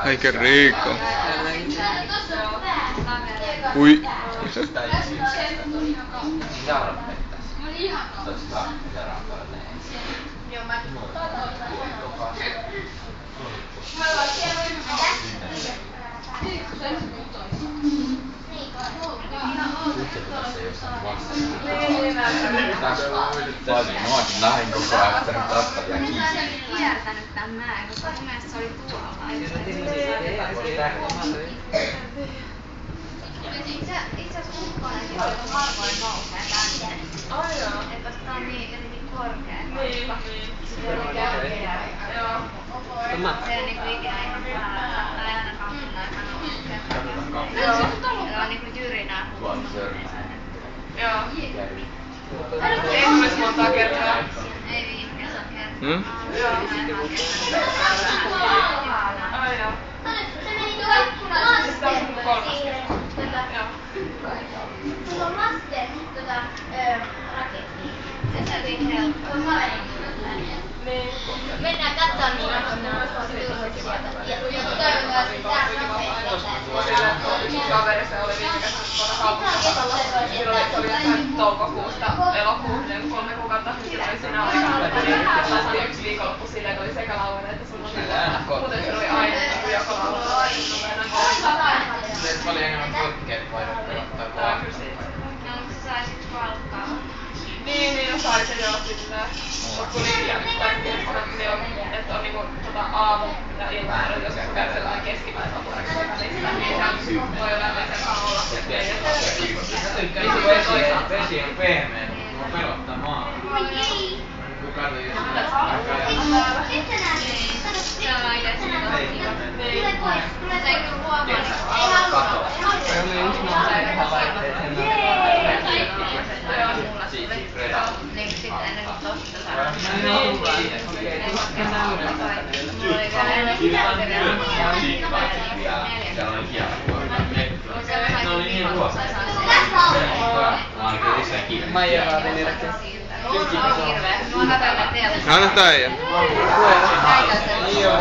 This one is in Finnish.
Eikä Riikka. Ui. Muakin nahin koko ajan tästä ja kiertänyt tän mäen, koska mun mielestä se oli tuolla. Itse asiassa ukkonenkin harvoin nousee tänne. Että koska on niin jotenkin korkea paikka. Se on korkea. Se on niinku ikinä ihan päällä. Tai ainakaan kyllä aika nousee. Se on niinku jyrinää kuulunut. Joo. Ei tulisi montaa kertaa. Ei viime kesän kertaa. Joo. Aina. Se meni tuolla sulla on lasten raketti. Se on niin helppoa. Mennään katsomaan niin, ja toivotaan, että tää Kaverissa oli viime kesän kaupungissa. Silloin se oli jossain toukokuusta elokuuhun, 3 kuukautta. Sitten oli siinä aikana, että oli yksi viikonloppu silleen, että oli sekä lauantai että sunnuntai. Muuten se oli aina joka lauantai. Se oli enemmän potkeet vai No, sä saisit palkkaa. Niin sai se joo silleen. Mut kun niin että on niinku aamu ja iltaerot, jos käydään keskipäivän vuodeksi välistä, niin se voi yleensä olla se. Vesi on pehmeä, mua pelottaa maa. Kukaan ei Se on aina Tule pois, tule se ei huomaa. Ei halua. Niin sitten ennen kuin tosta saa. Maija vaatii niitä. Mua häpällä teillä. Anna tää äijä. Niin on.